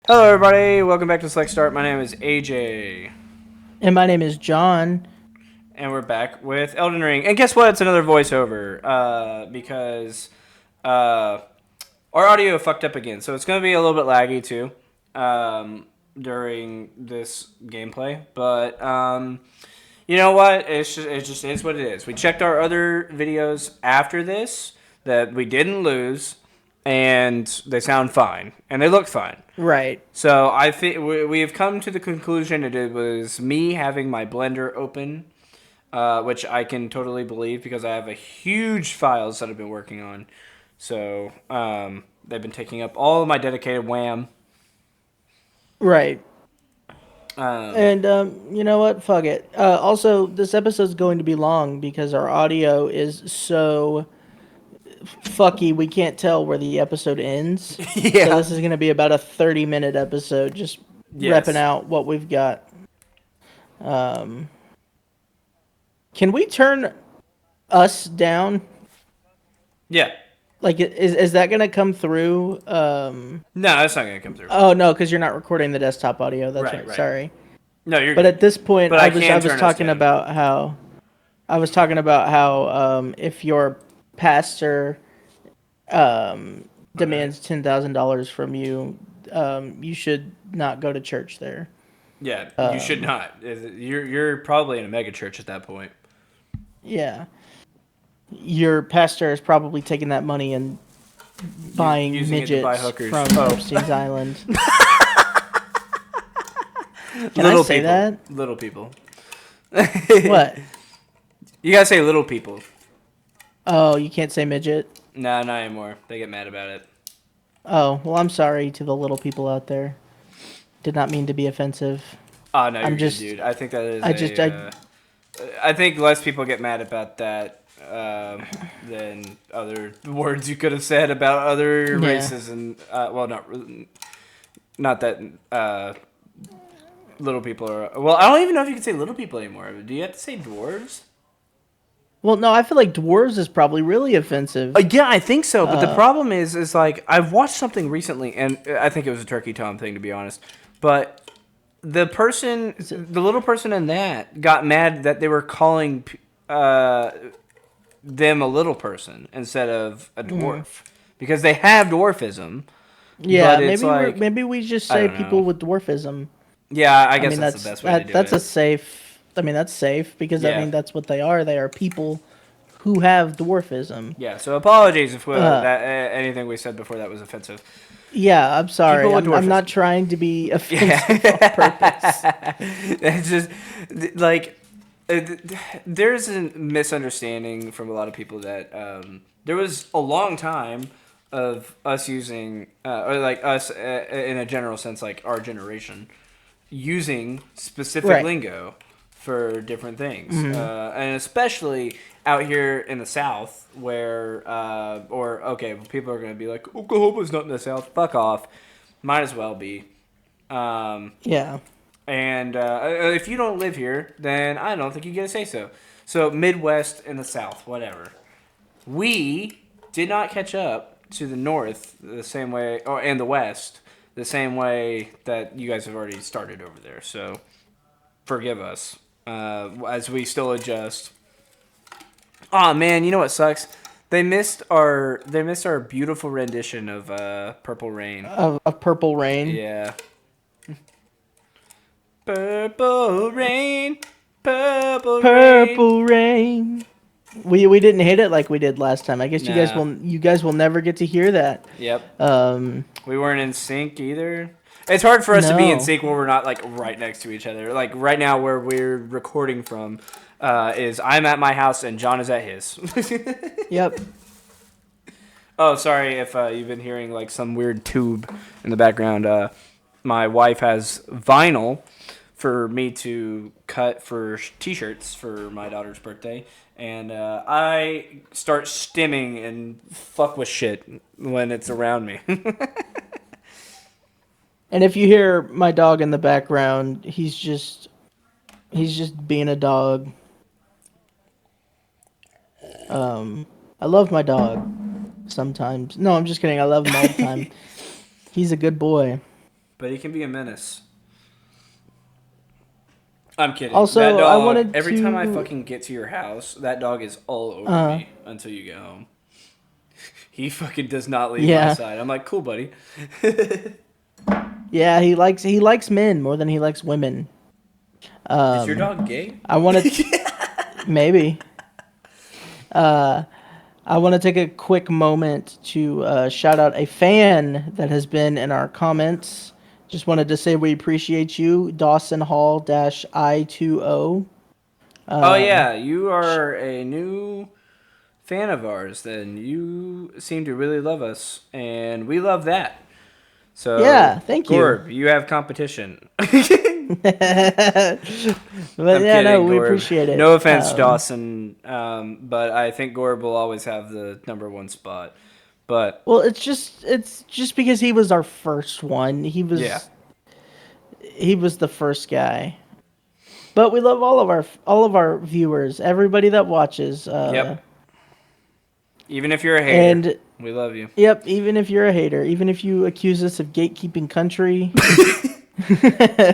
Hello, everybody. Welcome back to Select Start. My name is AJ, And my name is John. and we're back with Elden Ring. And guess what? It's another voiceover because uh, our audio fucked up again, so it's going to be a little bit laggy too during this gameplay. But you know what? It just is what it is. We checked our other videos after this that we didn't lose, and they sound fine, and they look fine. Right. So I think we have come to the conclusion that it was me having my Blender open, which I can totally believe because I have a huge files that I've been working on. So they've been taking up all of my dedicated WAM. Right. Um, And you know what? Fuck it. Also, this episode's going to be long because our audio is so fucky we can't tell where the episode ends. So yeah. this is going to be about a 30-minute episode just repping Yes. out what we've got. Um can we turn us down? Yeah. Like is that going to come through No, that's not gonna come through. Oh no, cuz you're not recording the desktop audio. That's Right. right. Right. Sorry. No, you're But good. at this point, But I I was I can was turn us talking down. about how if your pastor All right. demands $10,000 from you, you should not go to church there. Yeah, you should Um, not. You're probably in a mega church at that point. yeah, your pastor is probably taking that money and buying Using it to buy midgets hookers. from Oh, Epstein's Island. Can I little say people. that? Little people. What? You gotta say little people. Oh, you can't say midget. No, not anymore. They get mad about it. Oh, well, I'm sorry to the little people out there. Did not mean to be offensive. Oh no, you're I'm good, just dude. I think that is I just a. I think less people get mad about that than other words you could have said about other yeah. races and well, not that little people are. Well, I don't even know if you can say little people anymore. Do you have to say dwarves? Well, no, I feel like dwarves is probably really offensive. Yeah, I think so. But the Uh, problem is like I've watched something recently, and I think it was a Turkey Tom thing to be honest. But is it, the little person in that got mad that they were calling uh, them a little person instead of a mm, dwarf because they have dwarfism. yeah, But it's like maybe we just I say don't people know. with dwarfism. Yeah, I I guess mean, that's the best way to do that's it. a safe. I mean, that's safe because I Yeah, mean that's what they are. They are people who have dwarfism. yeah. So apologies if Uh, anything we said before that was offensive. yeah, I'm sorry. People with I'm not dwarfism. trying to be offensive on purpose. Yeah. It's just like there's a misunderstanding from a lot of people that there was a long time of us using or like us in a general sense like our generation using specific Right. lingo for different things, Hmm. and especially out here in the South, where or okay, well, people are going to be like, Oklahoma's not in the South. Fuck off. Might as well be. Um, Yeah. and if you don't live here, then I don't think you get to say so. So Midwest and the South, whatever. We did not catch up to the North the same way, or and the West the same way that you guys have already started over there. So forgive us as we still adjust. Oh man, you know what sucks? They missed our beautiful rendition of Purple Rain. Of Purple Rain. Yeah. Purple rain, purple rain. Purple Rain. We didn't hit it like we did last time. I guess Nah. you guys will never get to hear that. Yep. Um, We weren't in sync either. It's hard for us to be in no. sync when we're not like right next to each other. Like right now, where we're recording from, is I'm at my house and John is at his. Yep. Oh, sorry if you've been hearing like some weird tube in the background. My wife has vinyl for me to cut for t-shirts for my daughter's birthday, and I start stimming and fuck with shit when it's around me. And if you hear my dog in the background, he's just being a dog. I love my dog sometimes. No, I'm just kidding. I love him all the time. He's a good boy. but he can be a menace. I'm kidding. Also, That I dog, wanted every time I to. fucking get to your house, that dog is all over me until you get home. He fucking does not leave my Yeah, side. I'm like, cool, buddy. yeah. He likes men more than he likes women. Is your dog gay? I wanted maybe. I want to take a quick moment to shout out a fan that has been in our comments. Just wanted to say we appreciate you, Dawson Hall I20. Oh yeah, you are a new fan of ours. Then you seem to really love us, and we love that. So, Yeah, thank you. Gorb, you have competition. But I'm yeah, no, kidding, we Gorb. appreciate it. No offense, Dawson, but I think Gorb will always have the number one spot. But Well, it's just because he was our first one. He yeah, was the first guy. But we love all of our viewers, everybody that watches. yep. Even if you're a hater, And we love you. yep, even if you're a hater, even if you accuse us of gatekeeping country.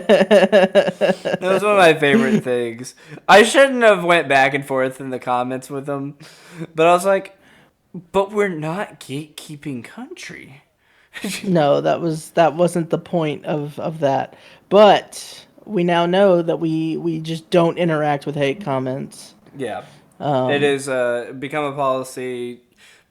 That was one of my favorite things. I shouldn't have went back and forth in the comments with them, but I was like, but we're not gatekeeping country. No, that wasn't the point of that. But we now know that we just don't interact with hate comments. Yeah. It is become a policy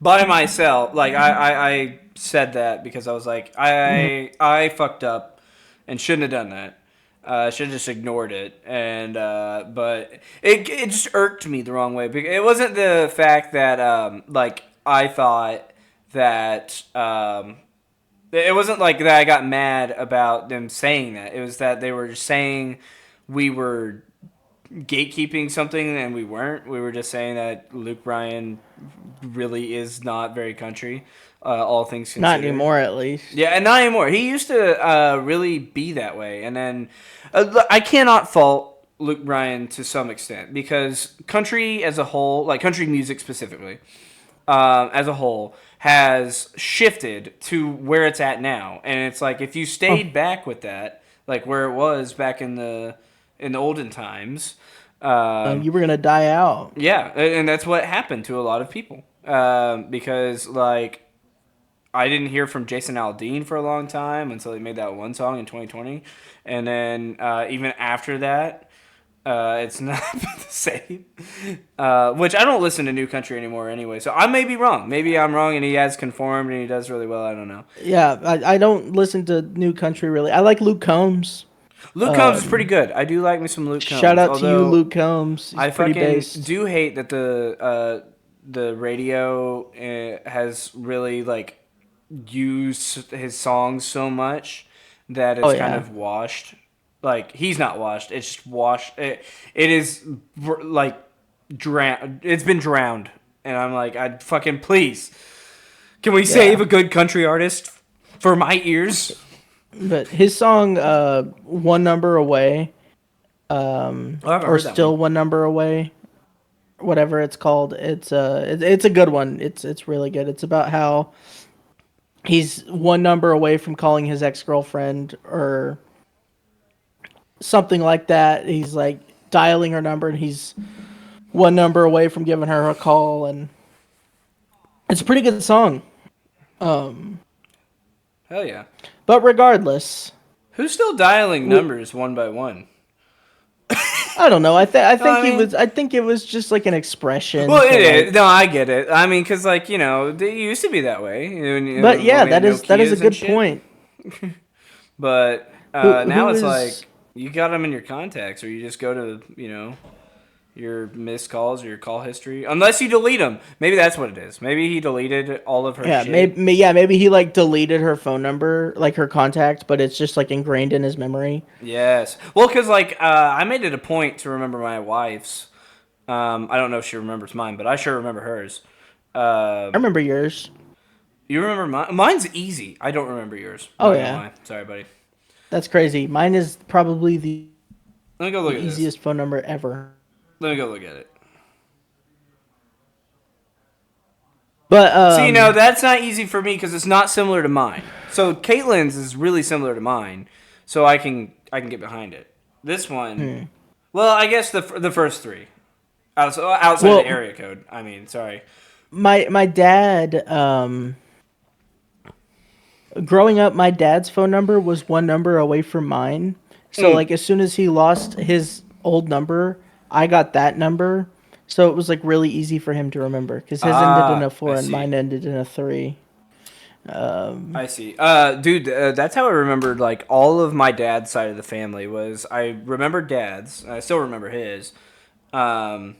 by myself. Like I said that because I was like I fucked up and shouldn't have done that. I should have just ignored it. And but it just irked me the wrong way. It wasn't the fact that like I thought that it wasn't like that I got mad about them saying that. It was that they were just saying we were gatekeeping something and we weren't. We were just saying that Luke Bryan really is not very country, all things considered. Not anymore, at least. Yeah, and not anymore. He used to really be that way. And then I cannot fault Luke Bryan to some extent because country as a whole, like country music specifically, as a whole, has shifted to where it's at now. And it's like if you stayed back with that, like where it was back in the olden times, You were gonna die out. yeah, and that's what happened to a lot of people. Because like I didn't hear from Jason Aldean for a long time until he made that one song in 2020, and then even after that, it's not been the same. Which I don't listen to new country anymore anyway, so I may be wrong. Maybe I'm wrong, and he has conformed and he does really well. I don't know. Yeah, I don't listen to new country really. I like Luke Combs. Luke Combs is pretty good. I do like me some Luke Combs. Shout out to you, Luke Combs. He's I pretty fucking based. do hate that the radio has really like used his songs so much that it's kind of washed. Like he's not washed. It's just washed. It is like drowned. It's been drowned, and I'm like, I fucking please. Can we save a good country artist for my ears? But his song, "One Number Away," or still one number away, whatever it's called. It's a good one. It's really good. It's about how he's one number away from calling his ex-girlfriend or something like that. He's like dialing her number, and he's one number away from giving her a call, and it's a pretty good song. Hell yeah. But regardless, Who's still dialing numbers one by one? I don't know. I think mean- I think it was just like an expression. Well, to, it like- is. No, I get it. I mean, because like it used to be that way. But yeah, when we had that is a Nokias good and shit. point. But Who now it's is- like you got them in your contacts, or you just go to your missed calls or your call history, unless you delete them. Maybe that's what it is. Maybe he deleted all of her. Yeah, shit. maybe he like deleted her phone number, like her contact, but it's just like ingrained in his memory. Yes. Well, because like I made it a point to remember my wife's. I don't know if she remembers mine, but I sure remember hers. I remember yours. You remember mine? Mine's easy. I don't remember yours. Oh, Not yeah. gonna lie. Sorry, buddy. That's crazy. Mine is probably the Let me go look at this. easiest phone number ever. Let me go look at it. But See, no, that's not easy for me because it's not similar to mine. So Caitlin's is really similar to mine, so I can get behind it. This one, well, I guess the first three outside the area code. I mean, sorry. My dad, growing up, my dad's phone number was one number away from mine. So like as soon as he lost his old number, I got that number. So it was like really easy for him to remember because his ended in a 4 and mine ended in a 3. I see. Dude, that's how I remembered like all of my dad's side of the family was I remember dad's. I still remember his. I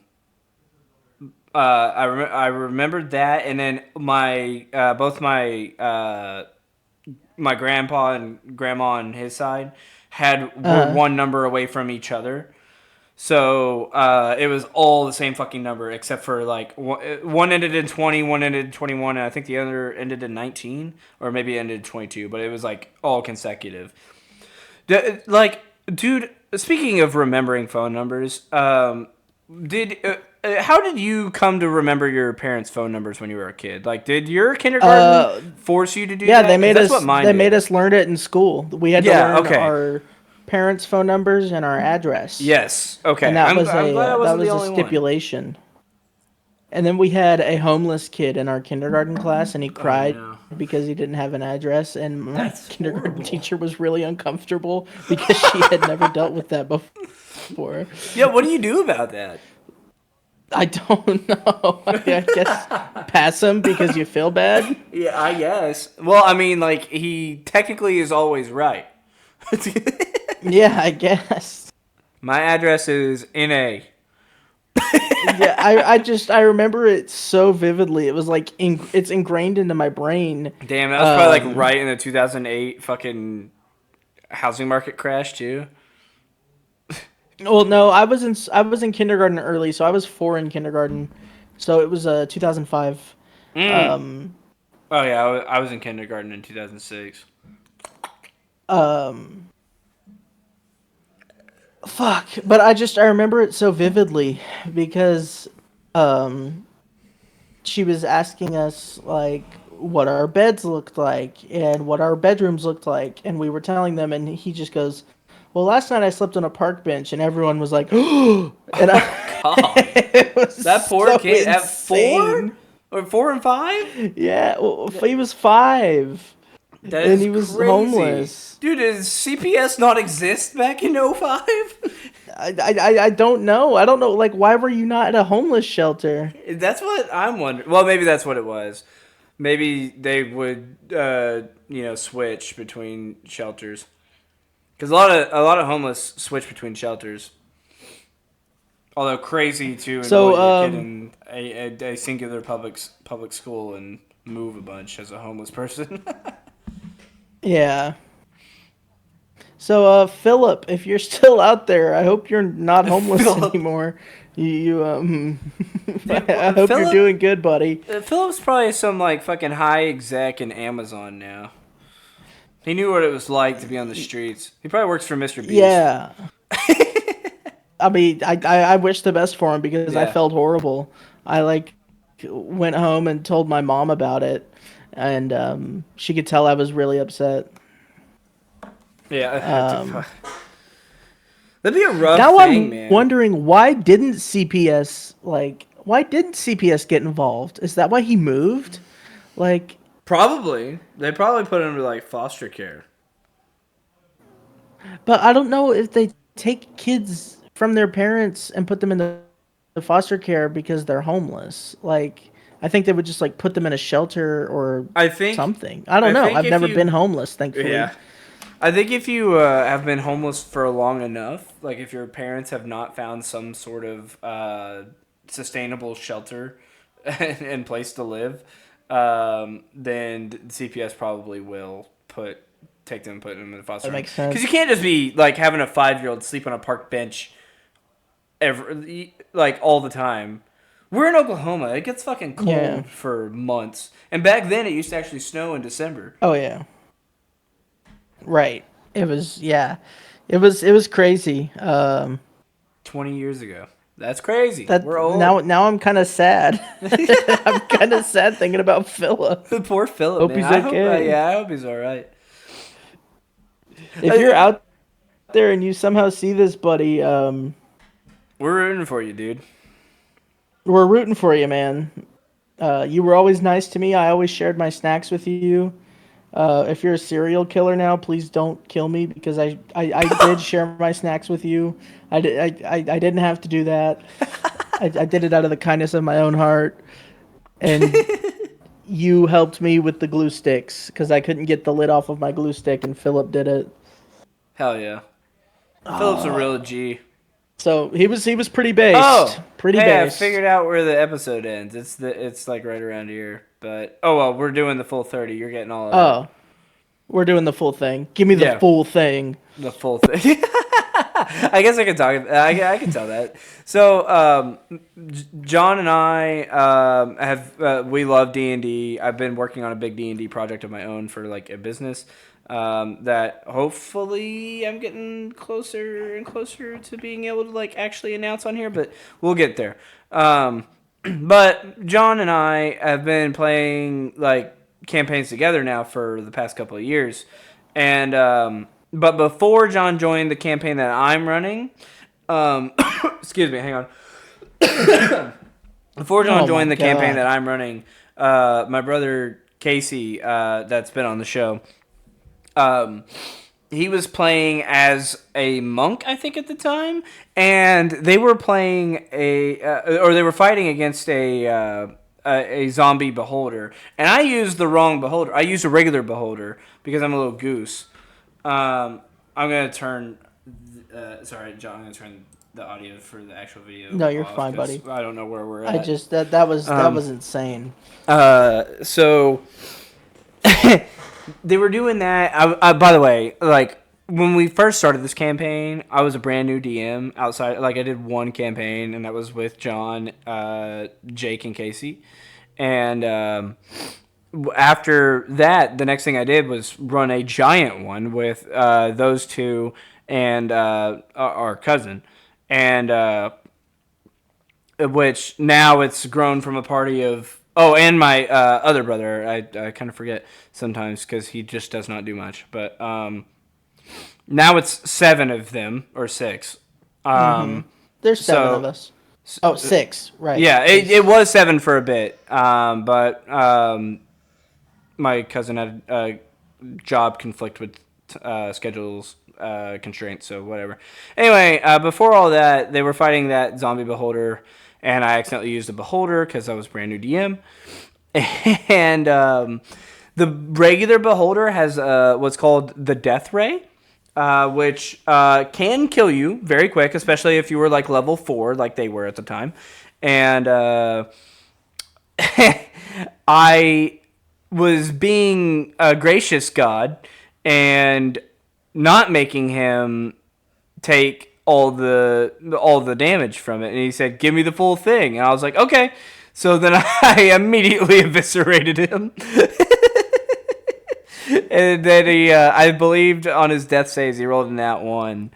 remembered that, and then my both my my grandpa and grandma on his side were one number away from each other. So it was all the same fucking number except for like one ended in 20, one ended in 21, and I think the other ended in 19 or maybe ended in 22. But it was like all consecutive. Like, dude, speaking of remembering phone numbers, how did you come to remember your parents' phone numbers when you were a kid? Like, did your kindergarten force you to do that? Yeah, they made us. They made us learn it in school. We had to learn our parents' phone numbers and our address. Yes. Okay. And that was a stipulation. And then we had a homeless kid in our kindergarten class, and he cried because he didn't have an address. And my kindergarten teacher was really uncomfortable because she had never dealt with that before. Yeah, what do you do about that? I don't know. I guess pass him because you feel bad. Yeah, I guess. Well, I mean, like, he technically is always right. Yeah, I guess. My address is NA. Yeah, I remember it so vividly. It was like it's ingrained into my brain. Damn, that was probably like right in the 2008 fucking housing market crash too. Well, no, I was in kindergarten early, so I was 4 in kindergarten. So it was 2005. Oh yeah, I was in kindergarten in 2006. Fuck, but I remember it so vividly because she was asking us like what our beds looked like and what our bedrooms looked like, and we were telling them, and he just goes, well, last night I slept on a park bench, and everyone was like, oh, and God. That poor kid at 4 or 4 and 5? Yeah, well, he was 5. And he was crazy. Homeless. Dude, does CPS not exist back in 05? I don't know. I don't know. Like, why were you not at a homeless shelter? That's what I'm wondering. Well, maybe that's what it was. Maybe they would, switch between shelters. Because a lot of homeless switch between shelters. Although crazy to enroll your kid in a singular public school and move a bunch as a homeless person. Yeah. So, Philip, if you're still out there, I hope you're not homeless anymore. I hope you're doing good, buddy. Philip's probably some like fucking high exec in Amazon now. He knew what it was like to be on the streets. He probably works for Mr. Beast. Yeah. I mean, I wish the best for him because I felt horrible. I went home and told my mom about it. And she could tell I was really upset. Yeah. That'd be a rough thing, man. Now I'm wondering why didn't CPS get involved? Is that why he moved? Probably. They probably put him to foster care. But I don't know if they take kids from their parents and put them in the foster care because they're homeless. I think they would just put them in a shelter or something. I don't know. I've never been homeless, thankfully. Yeah. I think if you have been homeless for long enough, if your parents have not found some sort of sustainable shelter and place to live, then CPS probably will take them and put them in the foster home. That makes sense. Because you can't just be having a 5-year-old sleep on a park bench all the time. We're in Oklahoma. It gets fucking cold for months. And back then, it used to actually snow in December. Oh, yeah. Right. It was, It was crazy. 20 years ago. That's crazy. We're old. Now I'm kind of sad. I'm kind of sad thinking about Philip. The poor Philip. Hope man. he's okay. I hope he's all right. If you're out there and you somehow see this, buddy, we're rooting for you, dude. We're rooting for you, man. You were always nice to me. I always shared my snacks with you. If you're a serial killer now, please don't kill me because I did share my snacks with you. I didn't have to do that. I did it out of the kindness of my own heart. And you helped me with the glue sticks because I couldn't get the lid off of my glue stick, and Philip did it. Hell yeah. Philip's a real G. So he was pretty based. Pretty based. I figured out where the episode ends. It's like right around here. But we're doing the full 30. You're getting all of that. We're doing the full thing. Give me the full thing. The full thing. I guess I can talk. I can tell that. So, John and I we love D&D. I've been working on a big D&D project of my own for like a business that hopefully I'm getting closer and closer to being able to like actually announce on here, but we'll get there. But John and I have been playing like campaigns together now for the past couple of years, and but before John joined the campaign that I'm running, excuse me, hang on. Before John joined the campaign that I'm running, my brother Casey, that's been on the show, he was playing as a monk, I think, at the time, and they were playing they were fighting against a zombie beholder, and I used the wrong beholder. I used a regular beholder because I'm a little goose. I'm gonna turn. Sorry, John. I'm gonna turn the audio for the actual video. No, you're fine, buddy. I don't know where we're at. I just that was insane. So they were doing that. I by the way, like when we first started this campaign, I was a brand new DM outside. Like I did one campaign, and that was with John, Jake, and Casey, and after that, the next thing I did was run a giant one with those two and our cousin, and which now it's grown from a party of and my other brother. I kind of forget sometimes because he just does not do much, but now it's 7 of them or 6. There's 7 of us. 6, right? Yeah, it was 7 for a bit, but my cousin had a job conflict with schedules constraints, so whatever. Anyway, before all that, they were fighting that zombie beholder, and I accidentally used a beholder because I was brand new DM. And the regular beholder has what's called the death ray, which can kill you very quick, especially if you were like level 4, like they were at the time. And I was being a gracious God and not making him take all the damage from it. And he said, "Give me the full thing." And I was like, "Okay." So then I immediately eviscerated him. And then I believed on his death saves, he rolled a nat 1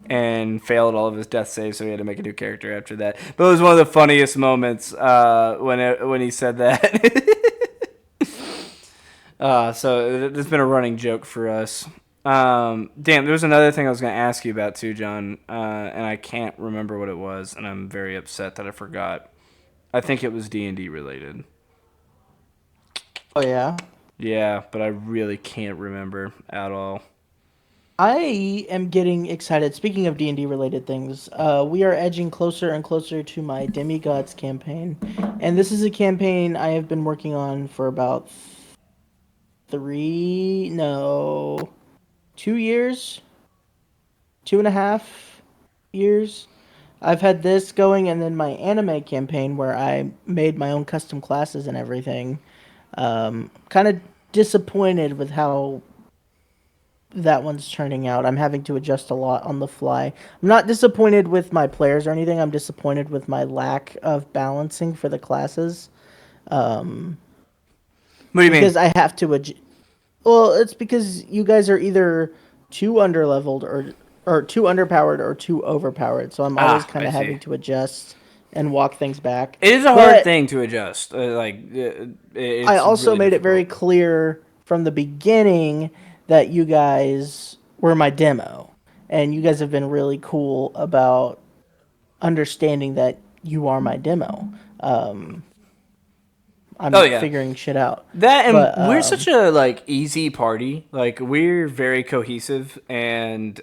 and failed all of his death saves, so he had to make a new character after that. But it was one of the funniest moments when he said that. So it's been a running joke for us. Damn, there was another thing I was going to ask you about too, John, and I can't remember what it was, and I'm very upset that I forgot. I think it was D&D related. Oh, yeah? Yeah, but I really can't remember at all. I am getting excited. Speaking of D&D related things, we are edging closer and closer to my Demigods campaign. And this is a campaign I have been working on for about 2 years? 2.5 years. I've had this going, and then my anime campaign where I made my own custom classes and everything. Kind of disappointed with how that one's turning out. I'm having to adjust a lot on the fly. I'm not disappointed with my players or anything. I'm disappointed with my lack of balancing for the classes. What do you mean? Because I have to well, it's because you guys are either too underleveled or too underpowered or too overpowered. So I'm always kind of having to adjust and walk things back. It is a hard thing to adjust. It's I also really made difficult. it very clear from the beginning that you guys were my demo, and you guys have been really cool about understanding that you are my demo. I'm figuring shit out. That and but we're such a like easy party. Like we're very cohesive and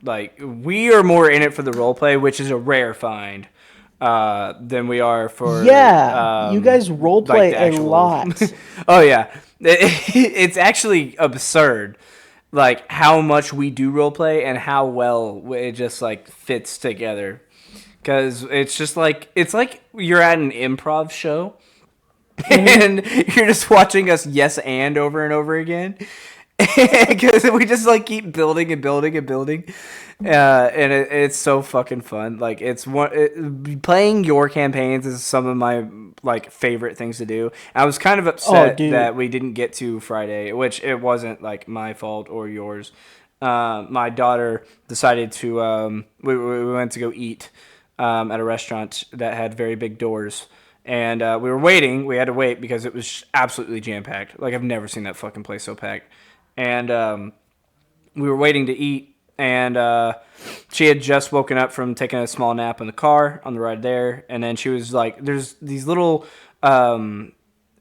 like we are more in it for the role play, which is a rare find. Than we are for you guys role play a lot. Oh yeah, it's actually absurd, like how much we do role play and how well it just like fits together. Because it's just like it's like you're at an improv show, and you're just watching us yes and over again. Because we just like keep building and building and building, and it's so fucking fun. Like playing your campaigns is some of my like favorite things to do. I was kind of upset that we didn't get to Friday, which it wasn't like my fault or yours. My daughter decided to we went to go eat at a restaurant that had very big doors. And we were waiting. We had to wait because it was absolutely jam packed. Like I've never seen that fucking place so packed. And we were waiting to eat, and she had just woken up from taking a small nap in the car on the ride there, and then she was like, there's these little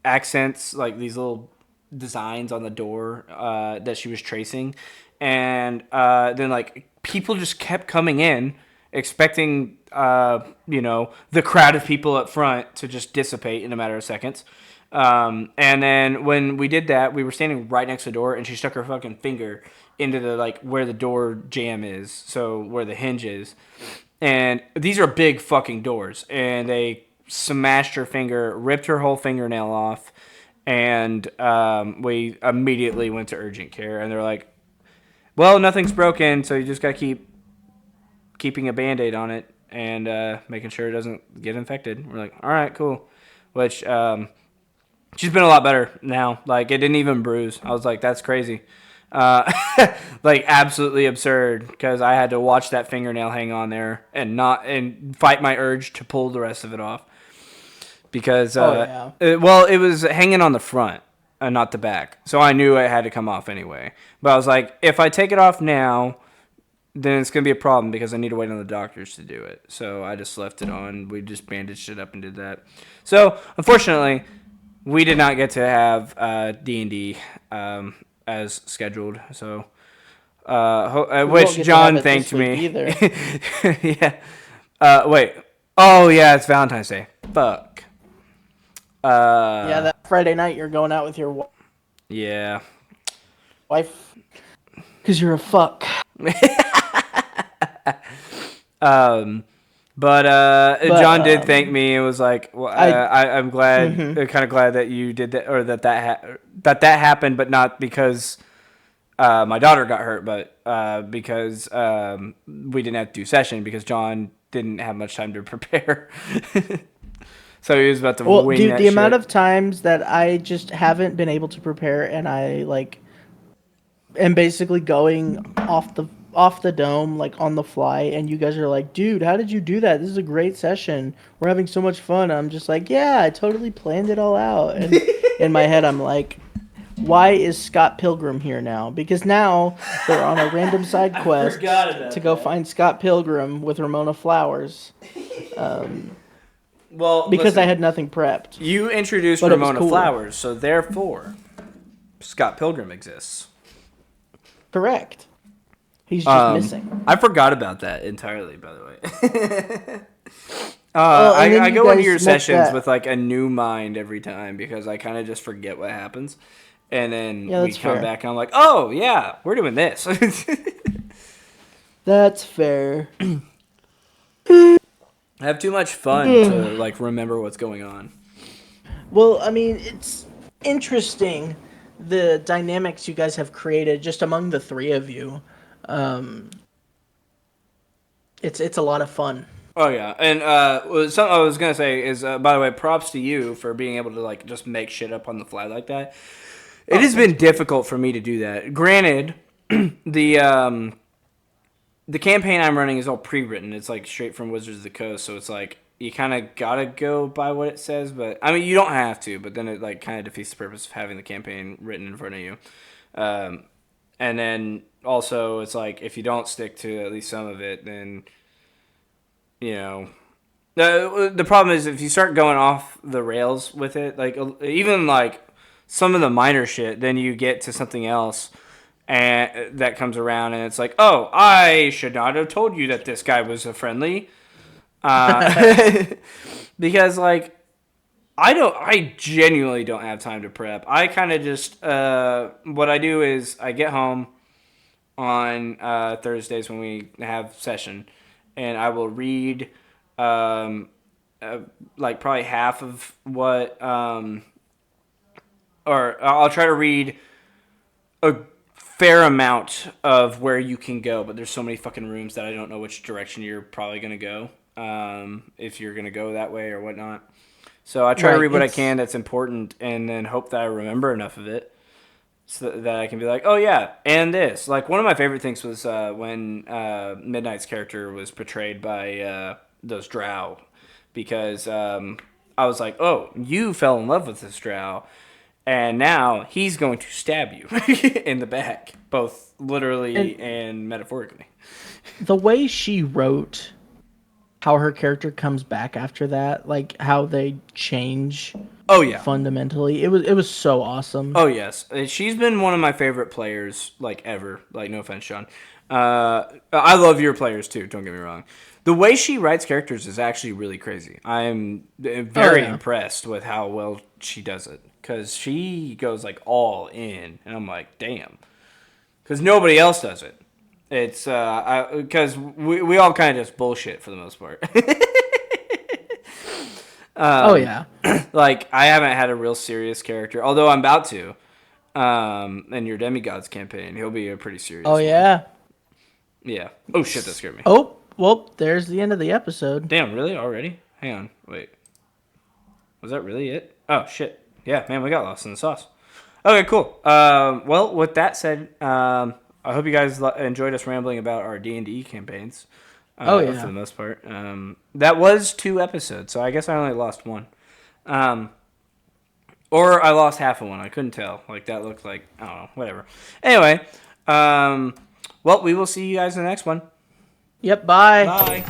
accents, like these little designs on the door that she was tracing, and then like people just kept coming in expecting the crowd of people up front to just dissipate in a matter of seconds. And then when we did that, we were standing right next to the door, and she stuck her fucking finger into the like where the door jamb is, so where the hinge is. And these are big fucking doors, and they smashed her finger, ripped her whole fingernail off, and we immediately went to urgent care, and they're like, "Well, nothing's broken, so you just gotta keeping a Band-Aid on it and making sure it doesn't get infected." We're like, "All right, cool," which. She's been a lot better now. Like, it didn't even bruise. I was like, that's crazy. Like, absolutely absurd, because I had to watch that fingernail hang on there and fight my urge to pull the rest of it off. Because, it was hanging on the front and not the back. So I knew it had to come off anyway. But I was like, if I take it off now, then it's going to be a problem because I need to wait on the doctors to do it. So I just left it on. We just bandaged it up and did that. So, unfortunately, we did not get to have D&D as scheduled, so I wish John thanked me. Yeah. Wait. Oh yeah, it's Valentine's Day. Fuck. Yeah, that Friday night you're going out with your wife because you're a fuck. But John did thank me and was like, well, I'm glad, kind of glad that you did that, or that happened, but not because my daughter got hurt, but because we didn't have to do session because John didn't have much time to prepare. So he was about to wing that the shit. amount of times that I just haven't been able to prepare, and I am basically going off the dome, like on the fly, and you guys are like, dude, how did you do that? This is a great session. We're having so much fun. I'm just like, yeah, I totally planned it all out. And in my head, I'm like, why is Scott Pilgrim here now? Because now they're on a random side quest to go find Scott Pilgrim with Ramona Flowers. Well, because listen, I had nothing prepped. You introduced Ramona Flowers, so therefore, Scott Pilgrim exists. Correct. He's just missing. I forgot about that entirely, by the way. I go into your sessions with like a new mind every time because I kind of just forget what happens. And then we come back and I'm like, oh, yeah, we're doing this. That's fair. I have too much fun to like remember what's going on. Well, I mean, it's interesting the dynamics you guys have created just among the three of you. It's a lot of fun. Oh yeah, and something I was gonna say is, by the way, props to you for being able to like just make shit up on the fly like that. It has been difficult for me to do that. Granted, the campaign I'm running is all pre-written. It's like straight from Wizards of the Coast, so it's like you kind of gotta go by what it says. But I mean, you don't have to. But then it like kind of defeats the purpose of having the campaign written in front of you. And then also, it's like if you don't stick to at least some of it, then you know. The problem is if you start going off the rails with it, like even like some of the minor shit, then you get to something else and that comes around and it's like, oh, I should not have told you that this guy was a friendly, because like I genuinely don't have time to prep. I kind of just what I do is I get home on Thursdays when we have session, and I will read. Like probably half of what, or I'll try to read a fair amount of where you can go, but there's so many fucking rooms that I don't know which direction you're probably going to go, if you're going to go that way or whatnot. So I try to read what I can that's important and then hope that I remember enough of it so that I can be like, oh yeah, and this. Like one of my favorite things was when Midnight's character was portrayed by those drow, because I was like, oh, you fell in love with this drow, and now he's going to stab you in the back, both literally and metaphorically. The way she wrote how her character comes back after that, like how they change. Oh yeah, fundamentally, it was so awesome. Oh yes, she's been one of my favorite players like ever. Like no offense, Sean. I love your players too. Don't get me wrong. The way she writes characters is actually really crazy. I'm very impressed with how well she does it, because she goes like all in, and I'm like, damn, because nobody else does it. It's because we all kind of just bullshit for the most part. Oh yeah, like I haven't had a real serious character, although I'm about to. In your Demigods campaign, he'll be a pretty serious. Oh yeah, yeah. Oh shit, that scared me. Oh well, there's the end of the episode. Damn, really already? Hang on, wait. Was that really it? Oh shit. Yeah, man, we got lost in the sauce. Okay, cool. Well, with that said, I hope you guys enjoyed us rambling about our D&D campaigns. For the most part. That was 2 episodes, so I guess I only lost 1. Or I lost half of one. I couldn't tell. Like, that looked like, I don't know, whatever. Anyway, well, we will see you guys in the next one. Yep, bye. Bye.